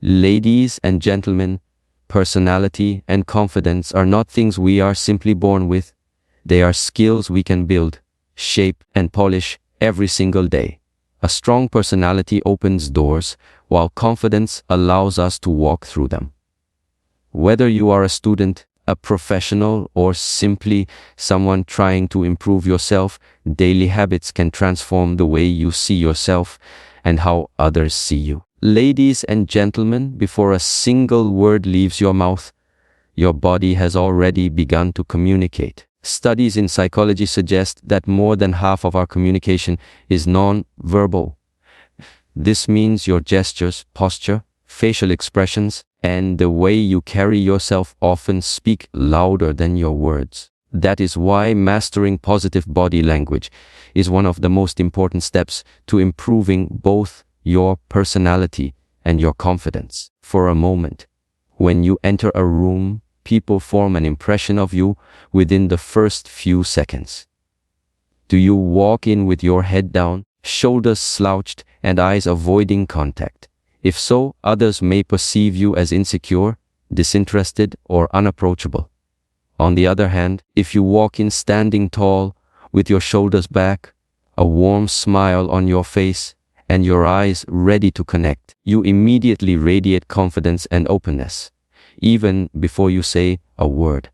Ladies and gentlemen, personality and confidence are not things we are simply born with. They are skills we can build, shape, and polish every single day. A strong personality opens doors, while confidence allows us to walk through them. Whether you are a student, a professional, or simply someone trying to improve yourself, daily habits can transform the way you see yourself and how others see you. Ladies and gentlemen, before a single word leaves your mouth, your body has already begun to communicate. Studies in psychology suggest that more than half of our communication is non-verbal. This means your gestures, posture, facial expressions, and the way you carry yourself often speak louder than your words. That is why mastering positive body language is one of the most important steps to improving both your personality and your confidence. For a moment, when you enter a room, people form an impression of you within the first few seconds. Do you walk in with your head down, shoulders slouched, and eyes avoiding contact? If so, others may perceive you as insecure, disinterested, or unapproachable. On the other hand, if you walk in standing tall, with your shoulders back, a warm smile on your face, and your eyes ready to connect, you immediately radiate confidence and openness, even before you say a word.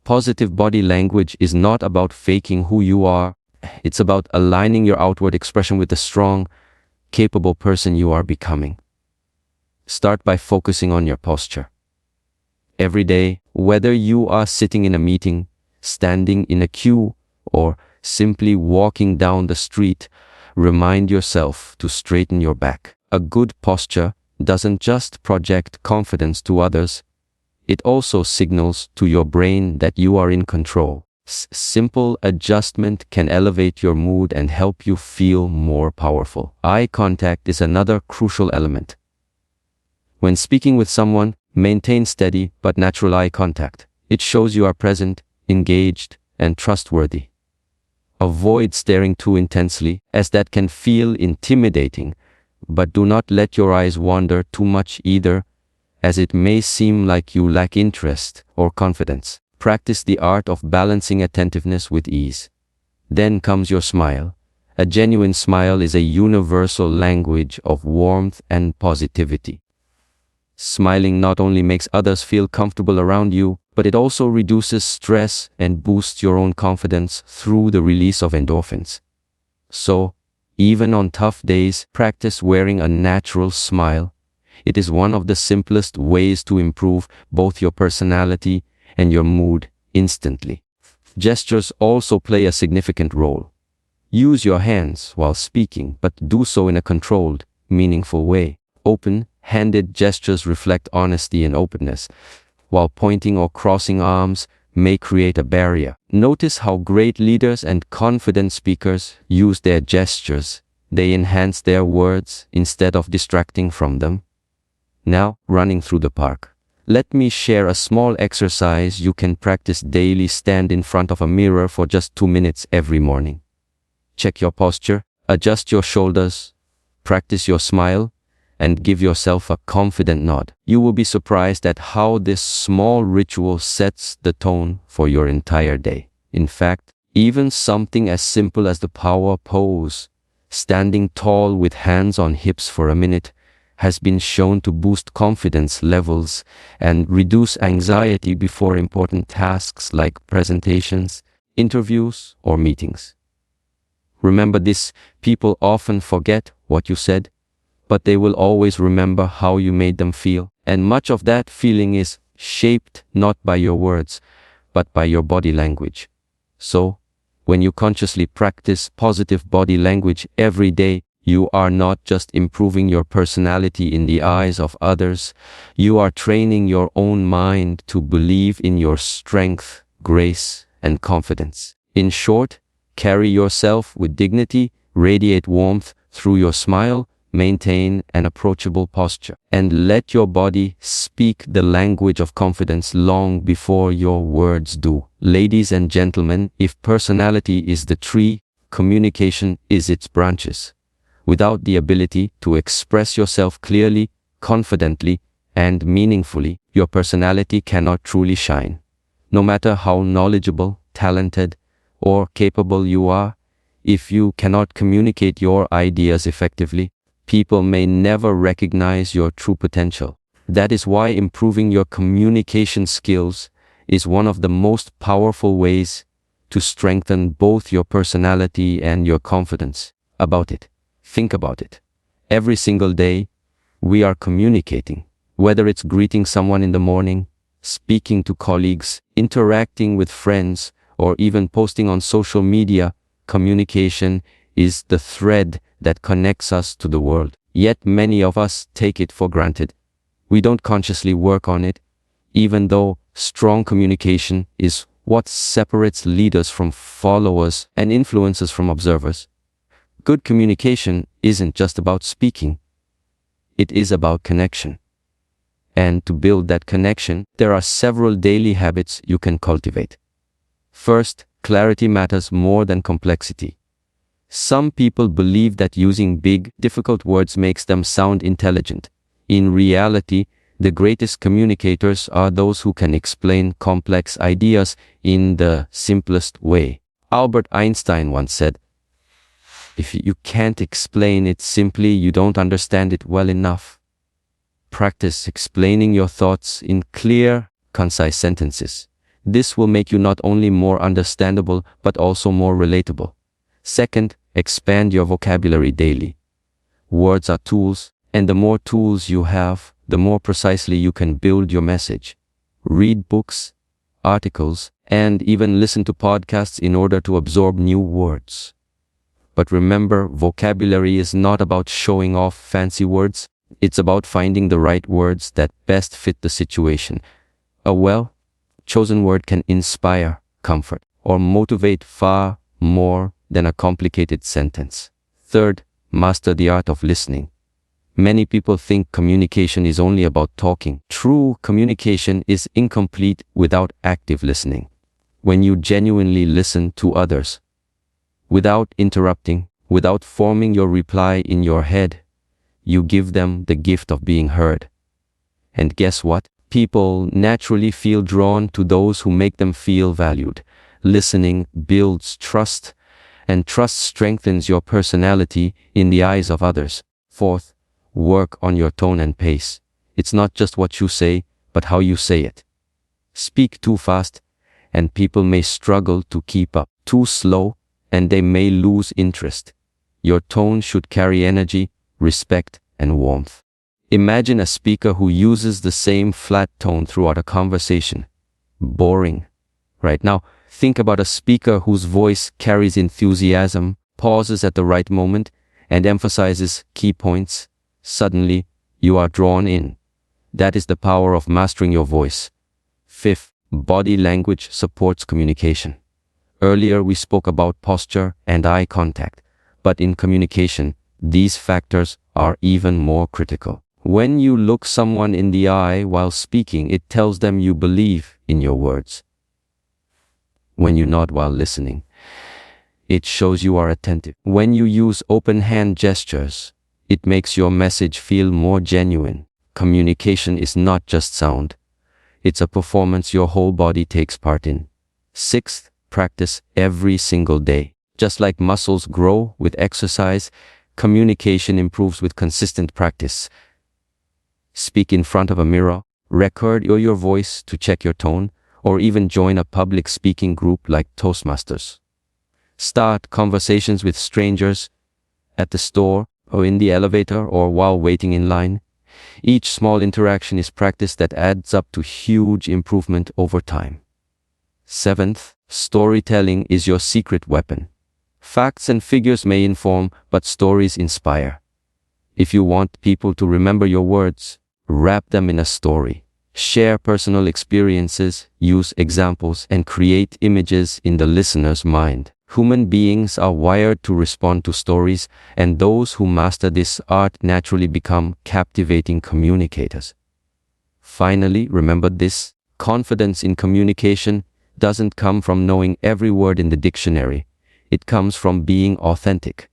Positive body language is not about faking who you are. It's about aligning your outward expression with the strong, capable person you are becoming. Start by focusing on your posture. Every day, whether you are sitting in a meeting, standing in a queue, or simply walking down the street, remind yourself to straighten your back. A good posture doesn't just project confidence to others, it also signals to your brain that you are in control. Simple adjustment can elevate your mood and help you feel more powerful. Eye contact is another crucial element. When speaking with someone, maintain steady but natural eye contact. It shows you are present, engaged, and trustworthy. Avoid staring too intensely, as that can feel intimidating, but do not let your eyes wander too much either, as it may seem like you lack interest or confidence. Practice the art of balancing attentiveness with ease. Then comes your smile. A genuine smile is a universal language of warmth and positivity. Smiling not only makes others feel comfortable around you, but it also reduces stress and boosts your own confidence through the release of endorphins. So, even on tough days, practice wearing a natural smile. It is one of the simplest ways to improve both your personality and your mood instantly. Gestures also play a significant role. Use your hands while speaking, but do so in a controlled, meaningful way. Open-handed gestures reflect honesty and openness, while pointing or crossing arms may create a barrier. Notice how great leaders and confident speakers use their gestures. They enhance their words instead of distracting from them. Now, running through the park. Let me share a small exercise you can practice daily. Stand in front of a mirror for just 2 minutes every morning. Check your posture, adjust your shoulders, practice your smile, and give yourself a confident nod. You will be surprised at how this small ritual sets the tone for your entire day. In fact, even something as simple as the power pose, standing tall with hands on hips for a minute, has been shown to boost confidence levels and reduce anxiety before important tasks like presentations, interviews, or meetings. Remember this: people often forget what you said, but they will always remember how you made them feel. And much of that feeling is shaped not by your words, but by your body language. So, when you consciously practice positive body language every day, you are not just improving your personality in the eyes of others, you are training your own mind to believe in your strength, grace, and confidence. In short, carry yourself with dignity, radiate warmth through your smile, maintain an approachable posture, and let your body speak the language of confidence long before your words do. Ladies and gentlemen, if personality is the tree, communication is its branches. Without the ability to express yourself clearly, confidently, and meaningfully, your personality cannot truly shine. No matter how knowledgeable, talented, or capable you are, if you cannot communicate your ideas effectively, people may never recognize your true potential. That is why improving your communication skills is one of the most powerful ways to strengthen both your personality and your confidence. Think about it. Every single day, we are communicating. Whether it's greeting someone in the morning, speaking to colleagues, interacting with friends, or even posting on social media, communication is the thread that connects us to the world. Yet many of us take it for granted. We don't consciously work on it, even though strong communication is what separates leaders from followers and influencers from observers. Good communication isn't just about speaking. It is about connection. And to build that connection, there are several daily habits you can cultivate. First, clarity matters more than complexity. Some people believe that using big, difficult words makes them sound intelligent. In reality, the greatest communicators are those who can explain complex ideas in the simplest way. Albert Einstein once said, "If you can't explain it simply, you don't understand it well enough." Practice explaining your thoughts in clear, concise sentences. This will make you not only more understandable, but also more relatable. Second, expand your vocabulary daily. Words are tools, and the more tools you have, the more precisely you can build your message. Read books, articles, and even listen to podcasts in order to absorb new words. But remember, vocabulary is not about showing off fancy words. It's about finding the right words that best fit the situation. A well-chosen word can inspire, comfort, or motivate far more than a complicated sentence. Third, master the art of listening. Many people think communication is only about talking. True communication is incomplete without active listening. When you genuinely listen to others, without interrupting, without forming your reply in your head, you give them the gift of being heard. And guess what? People naturally feel drawn to those who make them feel valued. Listening builds trust, and trust strengthens your personality in the eyes of others. Fourth, work on your tone and pace. It's not just what you say, but how you say it. Speak too fast, and people may struggle to keep up. Too slow, and they may lose interest. Your tone should carry energy, respect, and warmth. Imagine a speaker who uses the same flat tone throughout a conversation. Boring. Right now, think about a speaker whose voice carries enthusiasm, pauses at the right moment, and emphasizes key points. Suddenly, you are drawn in. That is the power of mastering your voice. Fifth, body language supports communication. Earlier, we spoke about posture and eye contact, but in communication, these factors are even more critical. When you look someone in the eye while speaking, it tells them you believe in your words. When you nod while listening, it shows you are attentive. When you use open hand gestures, it makes your message feel more genuine. Communication is not just sound. It's a performance your whole body takes part in. Sixth, practice every single day. Just like muscles grow with exercise, communication improves with consistent practice. Speak in front of a mirror, record your voice to check your tone, or even join a public speaking group like Toastmasters. Start conversations with strangers at the store or in the elevator or while waiting in line. Each small interaction is practice that adds up to huge improvement over time. Seventh, storytelling is your secret weapon. Facts and figures may inform, but stories inspire. If you want people to remember your words, wrap them in a story. Share personal experiences, use examples, and create images in the listener's mind. Human beings are wired to respond to stories, and those who master this art naturally become captivating communicators. Finally, remember this: confidence in communication doesn't come from knowing every word in the dictionary. It comes from being authentic.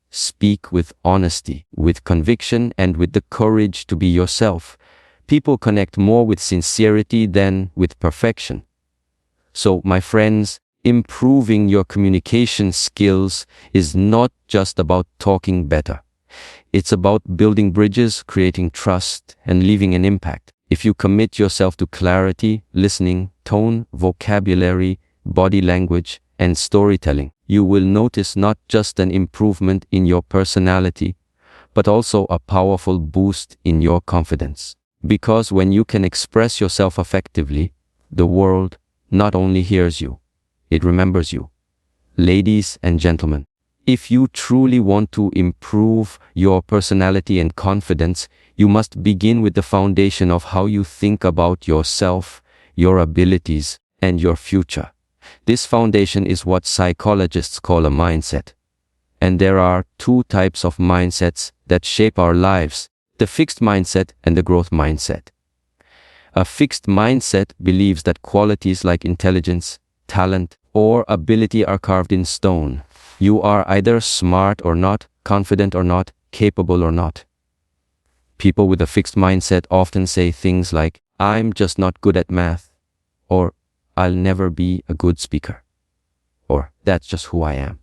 Speak with honesty, with conviction, and with the courage to be yourself. People connect more with sincerity than with perfection. So, my friends, improving your communication skills is not just about talking better. It's about building bridges, creating trust, and leaving an impact. If you commit yourself to clarity, listening, tone, vocabulary, body language, and storytelling, you will notice not just an improvement in your personality, but also a powerful boost in your confidence. Because when you can express yourself effectively, the world not only hears you, it remembers you. Ladies and gentlemen, if you truly want to improve your personality and confidence, you must begin with the foundation of how you think about yourself, your abilities, and your future. This foundation is what psychologists call a mindset. And there are two types of mindsets that shape our lives: the fixed mindset and the growth mindset. A fixed mindset believes that qualities like intelligence, talent, or ability are carved in stone. You are either smart or not, confident or not, capable or not. People with a fixed mindset often say things like, "I'm just not good at math," or "I'll never be a good speaker," or "That's just who I am."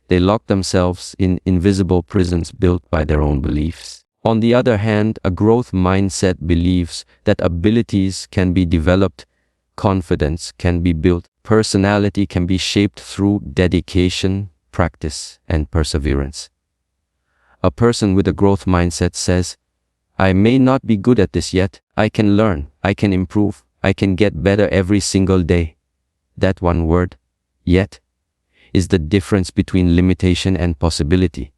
They lock themselves in invisible prisons built by their own beliefs. On the other hand, a growth mindset believes that abilities can be developed, confidence can be built, personality can be shaped through dedication, practice, and perseverance. A person with a growth mindset says, "I may not be good at this yet, I can learn, I can improve, I can get better every single day." That one word, "yet," is the difference between limitation and possibility.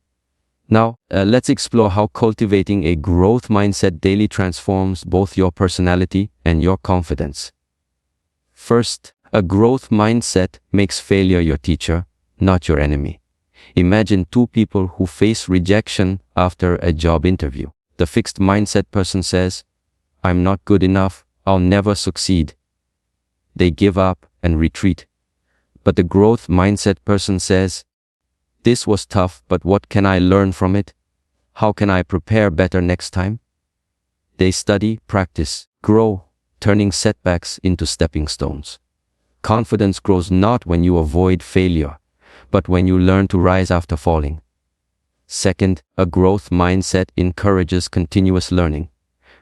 Now, let's explore how cultivating a growth mindset daily transforms both your personality and your confidence. First, a growth mindset makes failure your teacher, not your enemy. Imagine two people who face rejection after a job interview. The fixed mindset person says, "I'm not good enough, I'll never succeed." They give up and retreat. But the growth mindset person says, "This was tough, but what can I learn from it? How can I prepare better next time?" They study, practice, grow, turning setbacks into stepping stones. Confidence grows not when you avoid failure, but when you learn to rise after falling. Second, a growth mindset encourages continuous learning.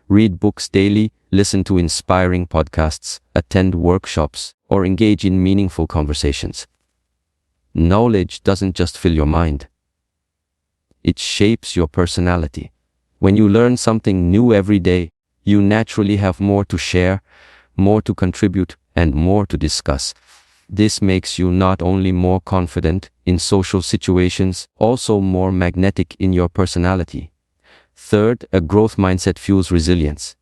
Read books daily, listen to inspiring podcasts, attend workshops, or engage in meaningful conversations. Knowledge doesn't just fill your mind. It shapes your personality. When you learn something new every day, you naturally have more to share, more to contribute, and more to discuss. This makes you not only more confident in social situations, also more magnetic in your personality. Third, a growth mindset fuels resilience.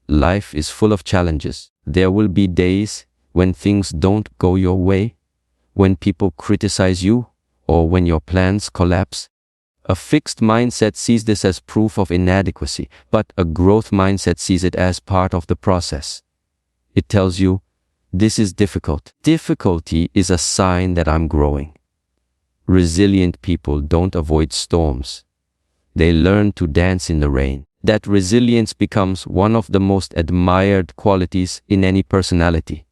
Life is full of challenges. There will be days when things don't go your way, when people criticize you, or when your plans collapse. A fixed mindset sees this as proof of inadequacy, but a growth mindset sees it as part of the process. It tells you, "This is difficult. Difficulty is a sign that I'm growing." Resilient people don't avoid storms. They learn to dance in the rain. That resilience becomes one of the most admired qualities in any personality.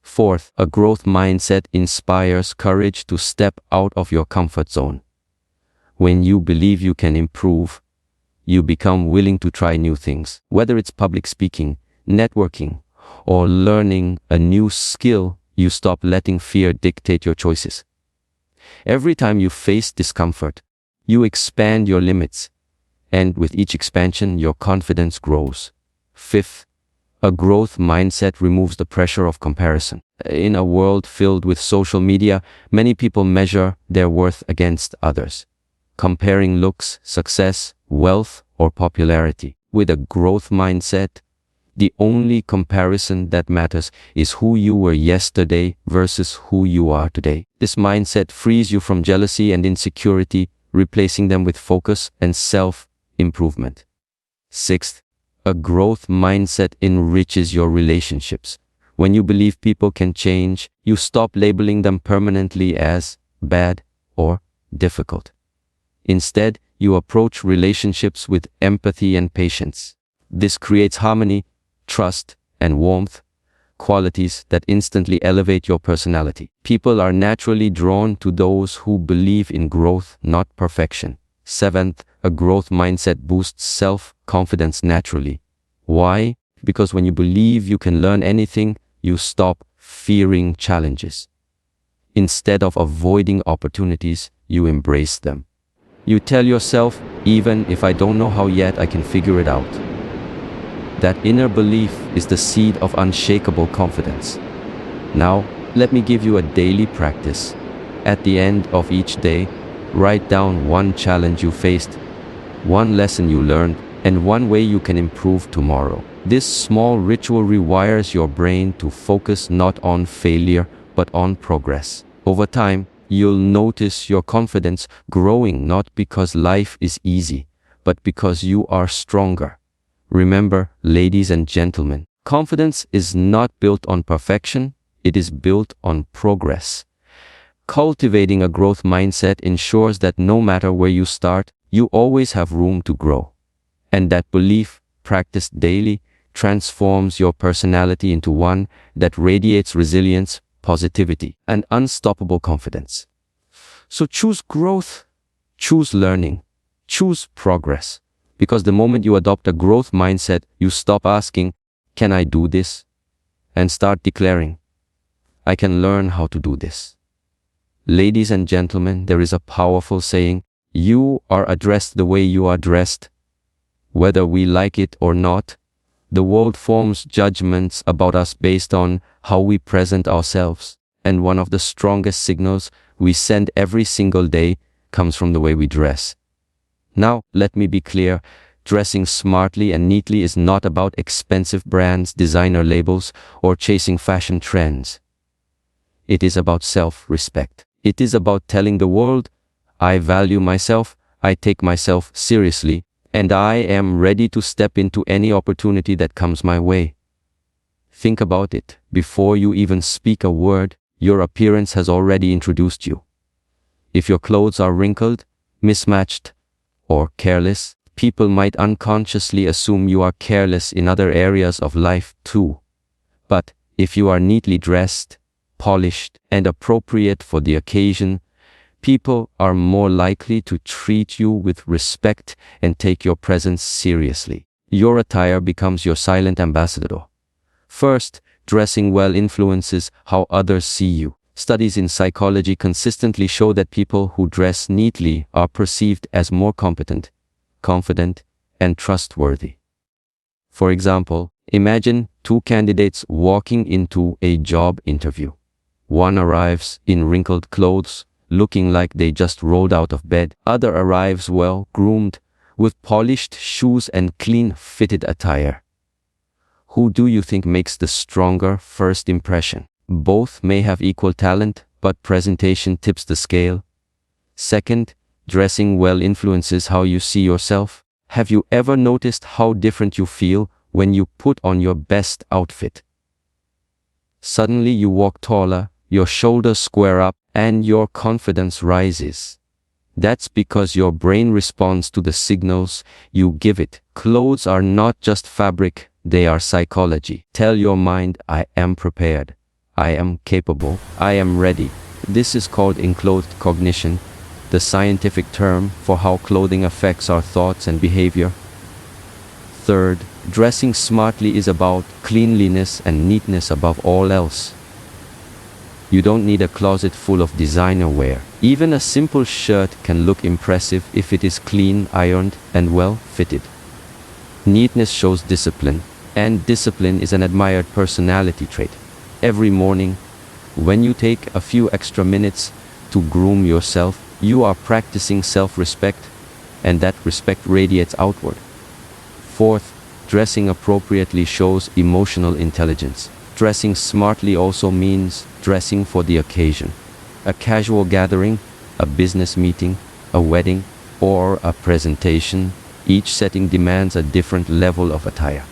Fourth, a growth mindset inspires courage to step out of your comfort zone. When you believe you can improve, you become willing to try new things. Whether it's public speaking, networking, or learning a new skill, you stop letting fear dictate your choices. Every time you face discomfort, you expand your limits, and with each expansion, your confidence grows. Fifth, a growth mindset removes the pressure of comparison. In a world filled with social media, many people measure their worth against others, comparing looks, success, wealth, or popularity. With a growth mindset, the only comparison that matters is who you were yesterday versus who you are today. This mindset frees you from jealousy and insecurity, replacing them with focus and self-improvement. Sixth, a growth mindset enriches your relationships. When you believe people can change, you stop labeling them permanently as bad or difficult. Instead, you approach relationships with empathy and patience. This creates harmony, trust, and warmth, qualities that instantly elevate your personality. People are naturally drawn to those who believe in growth, not perfection. Seventh, a growth mindset boosts self-confidence naturally. Why? Because when you believe you can learn anything, you stop fearing challenges. Instead of avoiding opportunities, you embrace them. You tell yourself, even if I don't know how yet, I can figure it out. That inner belief is the seed of unshakable confidence. Now, let me give you a daily practice. At the end of each day, write down one challenge you faced, one lesson you learned, and one way you can improve tomorrow. This small ritual rewires your brain to focus not on failure, but on progress. Over time, you'll notice your confidence growing not because life is easy, but because you are stronger. Remember, ladies and gentlemen, confidence is not built on perfection, it is built on progress. Cultivating a growth mindset ensures that no matter where you start, you always have room to grow. And that belief, practiced daily, transforms your personality into one that radiates resilience, positivity, and unstoppable confidence. So choose growth, choose learning, choose progress. Because the moment you adopt a growth mindset, you stop asking, "Can I do this?" and start declaring, "I can learn how to do this." Ladies and gentlemen, there is a powerful saying, "You are addressed the way you are dressed." Whether we like it or not, the world forms judgments about us based on how we present ourselves. And one of the strongest signals we send every single day comes from the way we dress. Now, let me be clear, dressing smartly and neatly is not about expensive brands, designer labels, or chasing fashion trends. It is about self-respect. It is about telling the world, I value myself, I take myself seriously, and I am ready to step into any opportunity that comes my way. Think about it. Before you even speak a word, your appearance has already introduced you. If your clothes are wrinkled, mismatched, or careless, people might unconsciously assume you are careless in other areas of life too. But if you are neatly dressed, polished, and appropriate for the occasion, people are more likely to treat you with respect and take your presence seriously. Your attire becomes your silent ambassador. First, dressing well influences how others see you. Studies in psychology consistently show that people who dress neatly are perceived as more competent, confident, and trustworthy. For example, imagine two candidates walking into a job interview. One arrives in wrinkled clothes, looking like they just rolled out of bed. Other arrives well groomed, with polished shoes and clean-fitted attire. Who do you think makes the stronger first impression? Both may have equal talent, but presentation tips the scale. Second, dressing well influences how you see yourself. Have you ever noticed how different you feel when you put on your best outfit? Suddenly you walk taller, your shoulders square up, and your confidence rises. That's because your brain responds to the signals you give it. Clothes are not just fabric, they are psychology. Tell your mind, I am prepared. I am capable, I am ready. This is called enclothed cognition, the scientific term for how clothing affects our thoughts and behavior. Third, dressing smartly is about cleanliness and neatness above all else. You don't need a closet full of designer wear. Even a simple shirt can look impressive if it is clean, ironed, and well fitted. Neatness shows discipline, and discipline is an admired personality trait. Every morning, when you take a few extra minutes to groom yourself, you are practicing self-respect, and that respect radiates outward. Fourth, dressing appropriately shows emotional intelligence. Dressing smartly also means dressing for the occasion. A casual gathering, a business meeting, a wedding, or a presentation, each setting demands a different level of attire.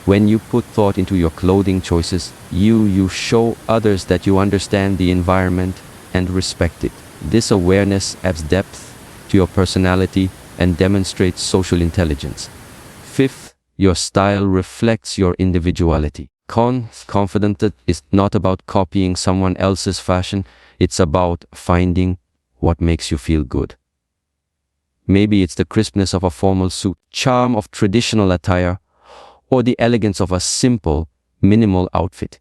When you put thought into your clothing choices, you show others that you understand the environment and respect it. This awareness adds depth to your personality and demonstrates social intelligence. Fifth, your style reflects your individuality. Confidence is not about copying someone else's fashion, it's about finding what makes you feel good. Maybe it's the crispness of a formal suit, charm of traditional attire, or the elegance of a simple, minimal outfit.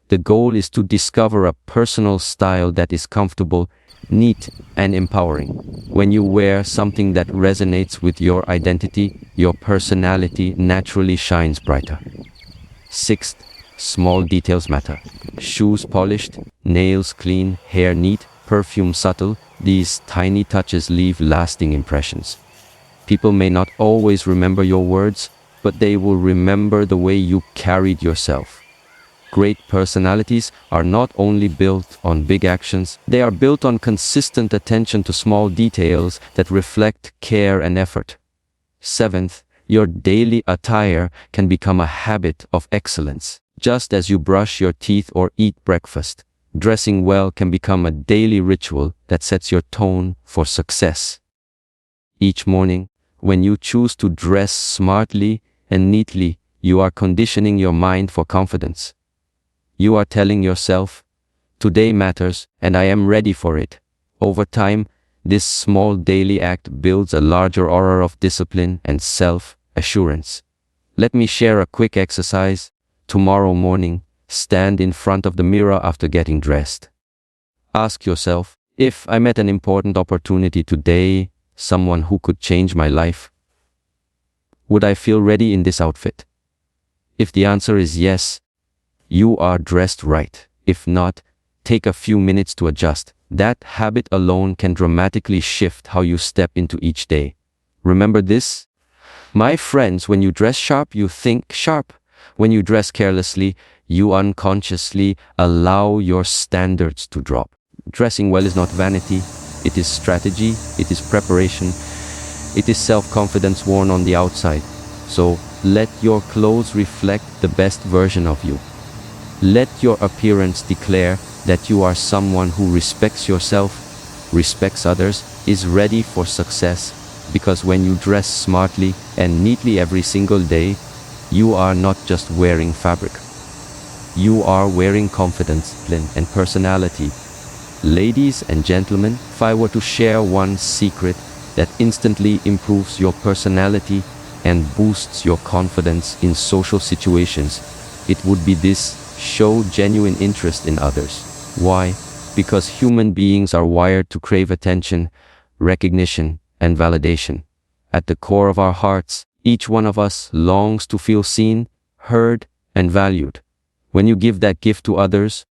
The goal is to discover a personal style that is comfortable, neat, and empowering. When you wear something that resonates with your identity, your personality naturally shines brighter. Sixth, small details matter. Shoes polished, nails clean, hair neat, perfume subtle, these tiny touches leave lasting impressions. People may not always remember your words, but they will remember the way you carried yourself. Great personalities are not only built on big actions, they are built on consistent attention to small details that reflect care and effort. Seventh, your daily attire can become a habit of excellence. Just as you brush your teeth or eat breakfast, dressing well can become a daily ritual that sets your tone for success. Each morning, when you choose to dress smartly and neatly, you are conditioning your mind for confidence. You are telling yourself, today matters and I am ready for it. Over time, this small daily act builds a larger aura of discipline and self-assurance. Let me share a quick exercise. Tomorrow morning, stand in front of the mirror after getting dressed. Ask yourself, if I met an important opportunity today, someone who could change my life, would I feel ready in this outfit? If the answer is yes, you are dressed right. If not, take a few minutes to adjust. That habit alone can dramatically shift how you step into each day. Remember this? My friends, when you dress sharp, you think sharp. When you dress carelessly, you unconsciously allow your standards to drop. Dressing well is not vanity. It is strategy. It is preparation. It is self-confidence worn on the outside. So let your clothes reflect the best version of you. Let your appearance declare that you are someone who respects yourself, respects others, is ready for success, because when you dress smartly and neatly every single day, you are not just wearing fabric. You are wearing confidence, discipline, and personality. Ladies and gentlemen, if I were to share one secret that instantly improves your personality and boosts your confidence in social situations, it would be this: show genuine interest in others. Why? Because human beings are wired to crave attention, recognition, and validation. At the core of our hearts, each one of us longs to feel seen, heard, and valued. When you give that gift to others,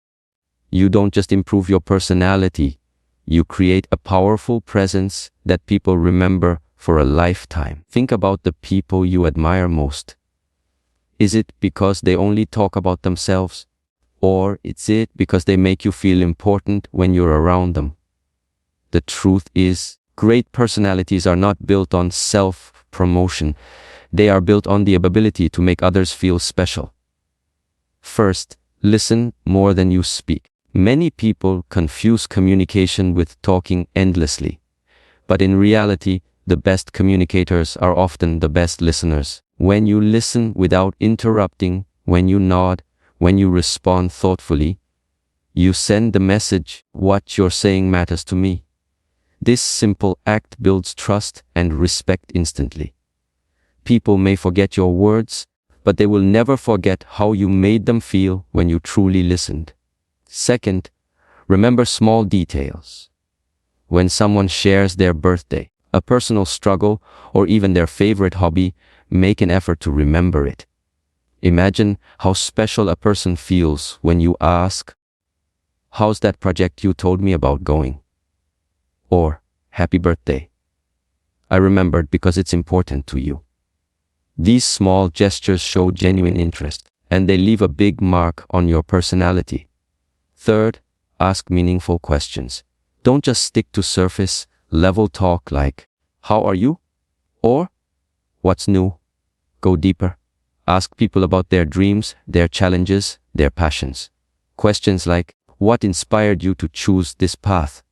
you don't just improve your personality, you create a powerful presence that people remember for a lifetime. Think about the people you admire most. Is it because they only talk about themselves? Or is it because they make you feel important when you're around them? The truth is, great personalities are not built on self-promotion. They are built on the ability to make others feel special. First, listen more than you speak. Many people confuse communication with talking endlessly. But in reality, the best communicators are often the best listeners. When you listen without interrupting, when you nod, when you respond thoughtfully, you send the message, what you're saying matters to me. This simple act builds trust and respect instantly. People may forget your words, but they will never forget how you made them feel when you truly listened. Second, remember small details. When someone shares their birthday, a personal struggle, or even their favorite hobby, make an effort to remember it. Imagine how special a person feels when you ask, "How's that project you told me about going?" Or, "Happy birthday. I remembered because it's important to you." These small gestures show genuine interest, and they leave a big mark on your personality. Third, ask meaningful questions. Don't just stick to surface level talk like, "How are you?" or "What's new?" Go deeper. Ask people about their dreams, their challenges, their passions. Questions like, "What inspired you to choose this path?"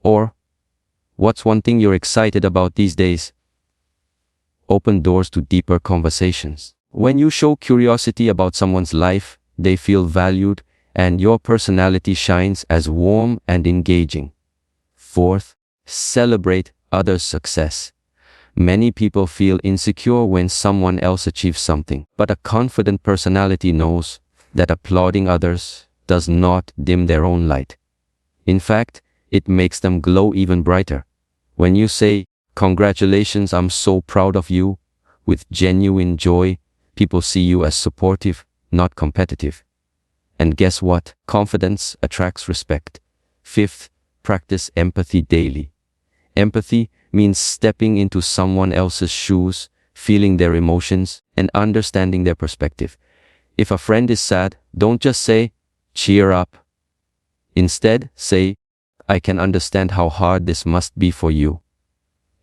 Or, "What's one thing you're excited about these days?" open doors to deeper conversations. When you show curiosity about someone's life, they feel valued, and your personality shines as warm and engaging. Fourth, celebrate others' success. Many people feel insecure when someone else achieves something, but a confident personality knows that applauding others does not dim their own light. In fact, it makes them glow even brighter. When you say, "Congratulations, I'm so proud of you," with genuine joy, people see you as supportive, not competitive. And guess what? Confidence attracts respect. Fifth, practice empathy daily. Empathy means stepping into someone else's shoes, feeling their emotions, and understanding their perspective. If a friend is sad, don't just say, "Cheer up." Instead, say, "I can understand how hard this must be for you."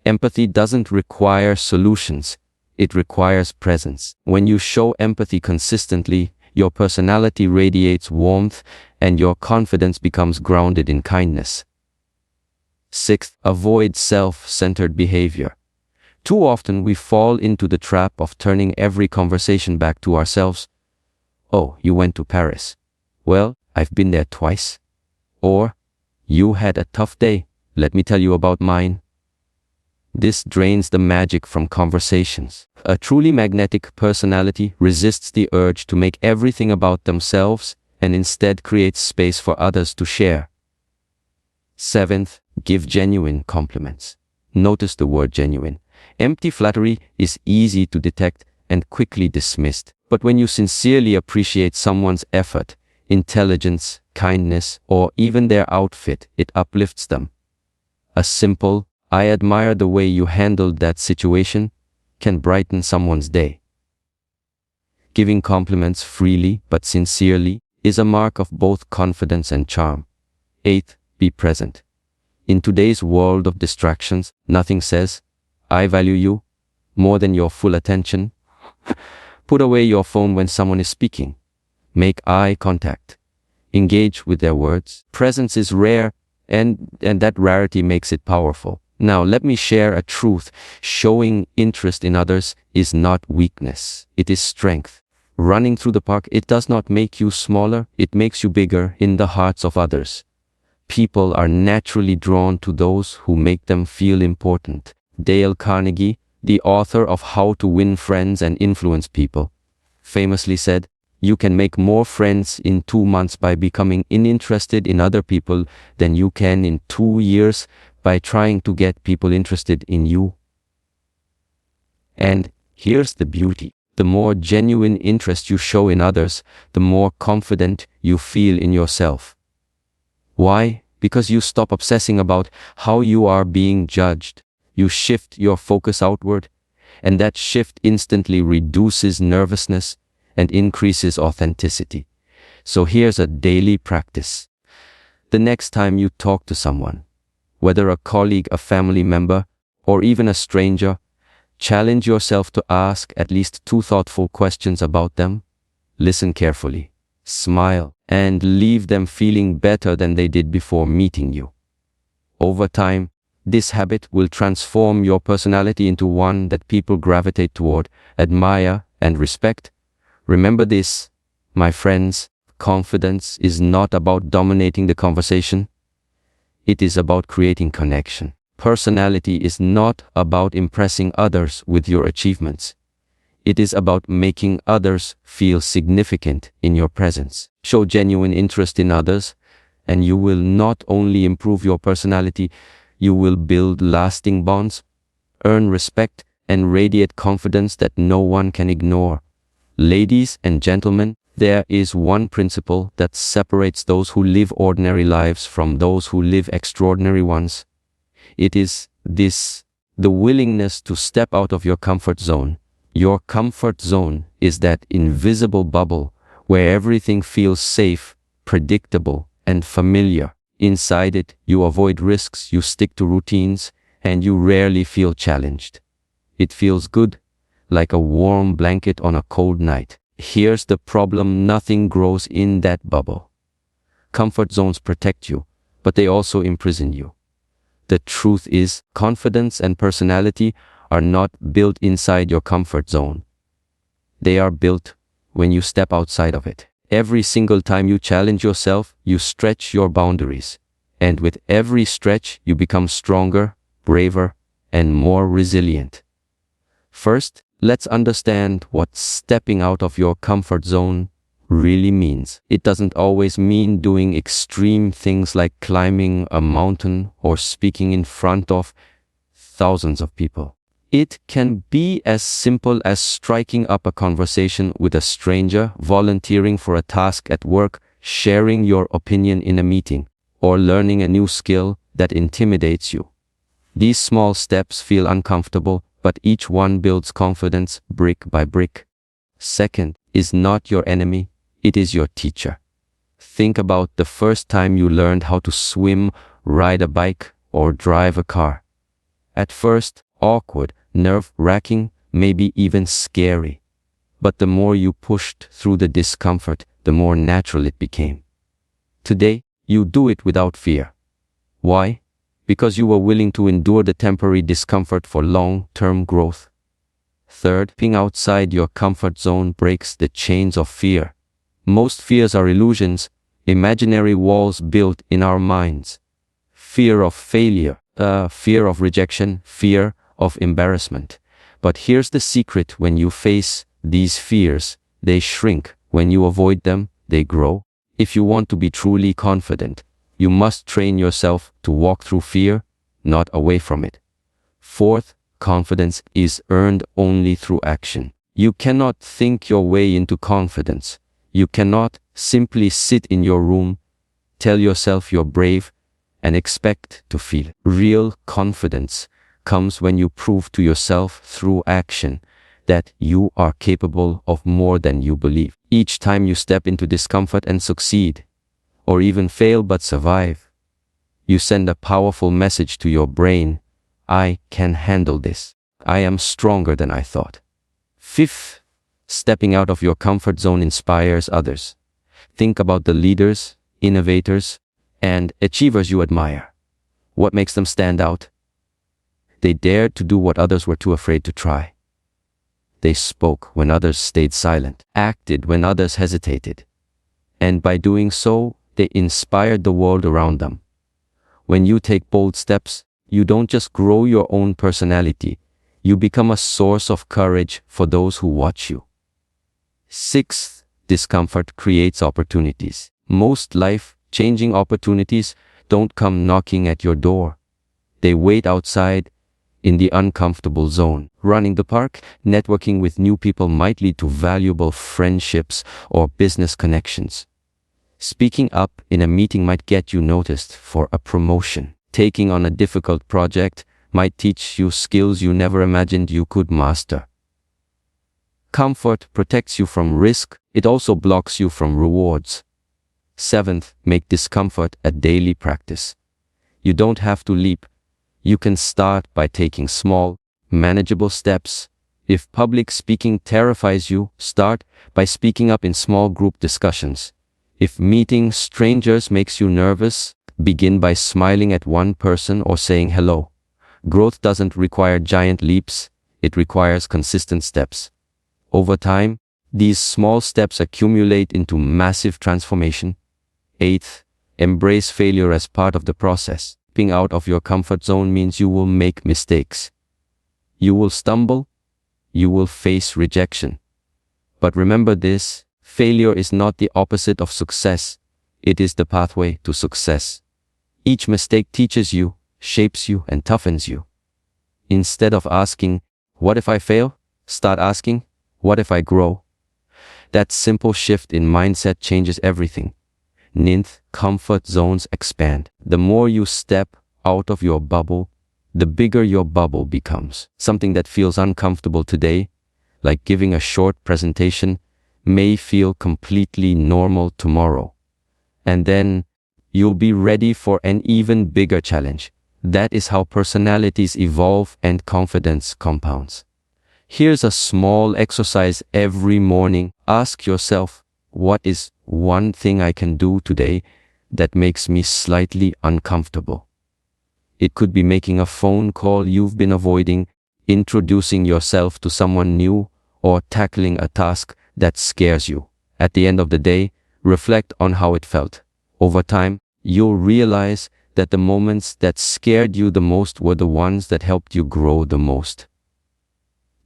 Empathy doesn't require solutions, it requires presence. When you show empathy consistently, your personality radiates warmth and your confidence becomes grounded in kindness. Sixth, avoid self-centered behavior. Too often we fall into the trap of turning every conversation back to ourselves. "Oh, you went to Paris. Well, I've been there twice." Or, "You had a tough day. Let me tell you about mine." This drains the magic from conversations. A truly magnetic personality resists the urge to make everything about themselves and instead creates space for others to share. Seventh, give genuine compliments. Notice the word genuine. Empty flattery is easy to detect and quickly dismissed. But when you sincerely appreciate someone's effort, intelligence, kindness, or even their outfit, it uplifts them. A simple, "I admire the way you handled that situation," can brighten someone's day. Giving compliments freely but sincerely is a mark of both confidence and charm. Eighth, be present. In today's world of distractions, nothing says, "I value you," more than your full attention. Put away your phone when someone is speaking. Make eye contact. Engage with their words. Presence is rare, and that rarity makes it powerful. Now, let me share a truth. Showing interest in others is not weakness. It is strength. Running through the park, it does not make you smaller. It makes you bigger in the hearts of others. People are naturally drawn to those who make them feel important. Dale Carnegie, the author of How to Win Friends and Influence People, famously said, "You can make more friends in 2 months by becoming uninterested in other people than you can in 2 years by trying to get people interested in you." And here's the beauty. The more genuine interest you show in others, the more confident you feel in yourself. Why? Because you stop obsessing about how you are being judged. You shift your focus outward, and that shift instantly reduces nervousness and increases authenticity. So here's a daily practice. The next time you talk to someone, whether a colleague, a family member, or even a stranger, challenge yourself to ask at least 2 thoughtful questions about them. Listen carefully, smile, and leave them feeling better than they did before meeting you. Over time, this habit will transform your personality into one that people gravitate toward, admire, and respect. Remember this, my friends, confidence is not about dominating the conversation. It is about creating connection. Personality is not about impressing others with your achievements. It is about making others feel significant in your presence. Show genuine interest in others, and you will not only improve your personality, you will build lasting bonds, earn respect, and radiate confidence that no one can ignore. Ladies and gentlemen, there is one principle that separates those who live ordinary lives from those who live extraordinary ones. It is this: the willingness to step out of your comfort zone. Your comfort zone is that invisible bubble where everything feels safe, predictable, and familiar. Inside it, you avoid risks, you stick to routines, and you rarely feel challenged. It feels good, like a warm blanket on a cold night. Here's the problem: nothing grows in that bubble. Comfort zones protect you, but they also imprison you. The truth is, confidence and personality are not built inside your comfort zone. They are built when you step outside of it. Every single time you challenge yourself, you stretch your boundaries. And with every stretch, you become stronger, braver, and more resilient. First, let's understand what stepping out of your comfort zone really means. It doesn't always mean doing extreme things like climbing a mountain or speaking in front of thousands of people. It can be as simple as striking up a conversation with a stranger, volunteering for a task at work, sharing your opinion in a meeting, or learning a new skill that intimidates you. These small steps feel uncomfortable, but each one builds confidence brick by brick. Second is not your enemy, it is your teacher. Think about the first time you learned how to swim, ride a bike, or drive a car. At first, awkward, nerve-wracking, maybe even scary. But the more you pushed through the discomfort, the more natural it became. Today, you do it without fear. Why? Because you were willing to endure the temporary discomfort for long-term growth. Third, being outside your comfort zone breaks the chains of fear. Most fears are illusions, imaginary walls built in our minds. Fear of failure, fear of rejection, fear of embarrassment. But here's the secret: when you face these fears, they shrink. When you avoid them, they grow. If you want to be truly confident, you must train yourself to walk through fear, not away from it. Fourth, confidence is earned only through action. You cannot think your way into confidence. You cannot simply sit in your room, tell yourself you're brave, and expect to feel. Real confidence comes when you prove to yourself through action that you are capable of more than you believe. Each time you step into discomfort and succeed, or even fail but survive, you send a powerful message to your brain: I can handle this. I am stronger than I thought. Fifth, stepping out of your comfort zone inspires others. Think about the leaders, innovators, and achievers you admire. What makes them stand out? They dared to do what others were too afraid to try. They spoke when others stayed silent, acted when others hesitated. And by doing so, they inspired the world around them. When you take bold steps, you don't just grow your own personality, you become a source of courage for those who watch you. Sixth, discomfort creates opportunities. Most life-changing opportunities don't come knocking at your door. They wait outside, in the uncomfortable zone. Running the park, networking with new people might lead to valuable friendships or business connections. Speaking up in a meeting might get you noticed for a promotion. Taking on a difficult project might teach you skills you never imagined you could master. Comfort protects you from risk, it also blocks you from rewards. Seventh, make discomfort a daily practice. You don't have to leap. You can start by taking small, manageable steps. If public speaking terrifies you, start by speaking up in small group discussions. If meeting strangers makes you nervous, begin by smiling at one person or saying hello. Growth doesn't require giant leaps, it requires consistent steps. Over time, these small steps accumulate into massive transformation. Eighth, embrace failure as part of the process. Stepping out of your comfort zone means you will make mistakes. You will stumble. You will face rejection. But remember this: failure is not the opposite of success. It is the pathway to success. Each mistake teaches you, shapes you, and toughens you. Instead of asking, "What if I fail?" start asking, "What if I grow?" That simple shift in mindset changes everything. Ninth, comfort zones expand. The more you step out of your bubble, the bigger your bubble becomes. Something that feels uncomfortable today, like giving a short presentation, may feel completely normal tomorrow. And then you'll be ready for an even bigger challenge. That is how personalities evolve and confidence compounds. Here's a small exercise every morning. Ask yourself, what is one thing I can do today that makes me slightly uncomfortable? It could be making a phone call you've been avoiding. introducing yourself to someone new, or tackling a task that scares you. At the end of the day, reflect on how it felt. Over time, you'll realize that the moments that scared you the most were the ones that helped you grow the most.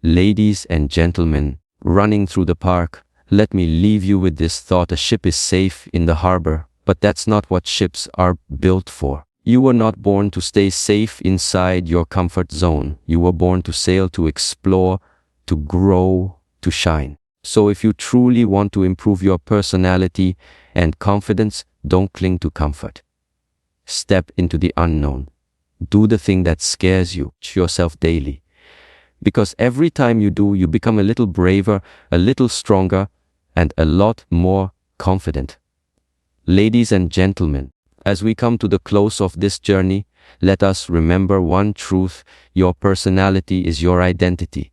Ladies and gentlemen, running through the park, let me leave you with this thought: a ship is safe in the harbor, but that's not what ships are built for. You were not born to stay safe inside your comfort zone. You were born to sail, to explore, to grow, to shine. So if you truly want to improve your personality and confidence, don't cling to comfort. Step into the unknown. Do the thing that scares you. Push yourself daily. Because every time you do, you become a little braver, a little stronger, and a lot more confident. Ladies and gentlemen, as we come to the close of this journey, let us remember one truth: your personality is your identity,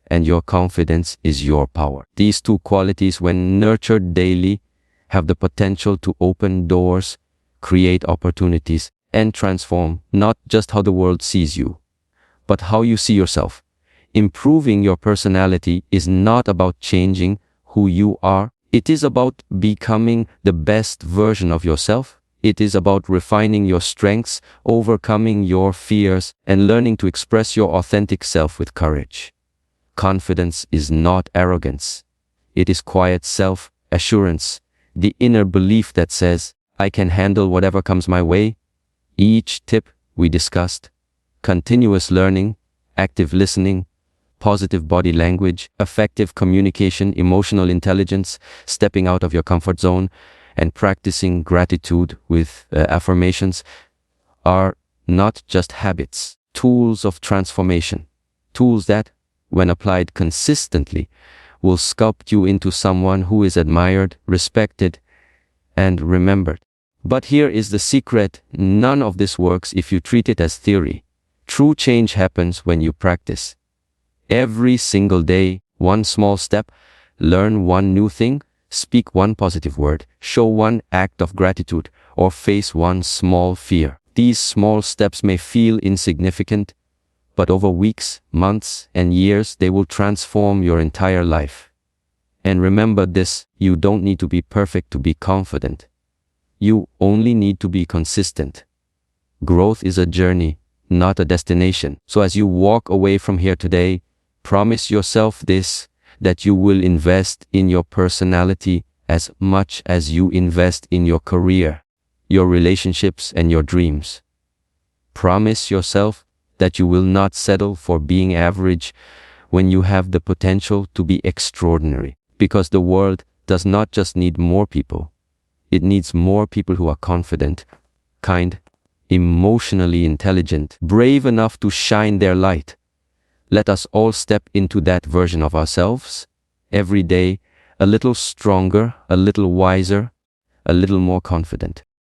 and your confidence is your power. These two qualities, when nurtured daily, have the potential to open doors, create opportunities, and transform not just how the world sees you, but how you see yourself. Improving your personality is not about changing who you are. It is about becoming the best version of yourself. It is about refining your strengths, overcoming your fears, and learning to express your authentic self with courage. Confidence is not arrogance. It is quiet self-assurance, the inner belief that says, I can handle whatever comes my way. Each tip we discussed: continuous learning, active listening, positive body language, effective communication, emotional intelligence, stepping out of your comfort zone, and practicing gratitude with affirmations, are not just habits, tools of transformation, tools that, when applied consistently, will sculpt you into someone who is admired, respected, and remembered. But here is the secret: none of this works if you treat it as theory. True change happens when you practice. Every single day, one small step: learn one new thing, speak one positive word, show one act of gratitude, or face one small fear. These small steps may feel insignificant, but over weeks, months, and years, they will transform your entire life. And remember this: you don't need to be perfect to be confident. You only need to be consistent. Growth is a journey, not a destination. So as you walk away from here today, promise yourself this: that you will invest in your personality as much as you invest in your career, your relationships, and your dreams. Promise yourself that you will not settle for being average when you have the potential to be extraordinary. Because the world does not just need more people. It needs more people who are confident, kind, emotionally intelligent, brave enough to shine their light. Let us all step into that version of ourselves, every day, a little stronger, a little wiser, a little more confident.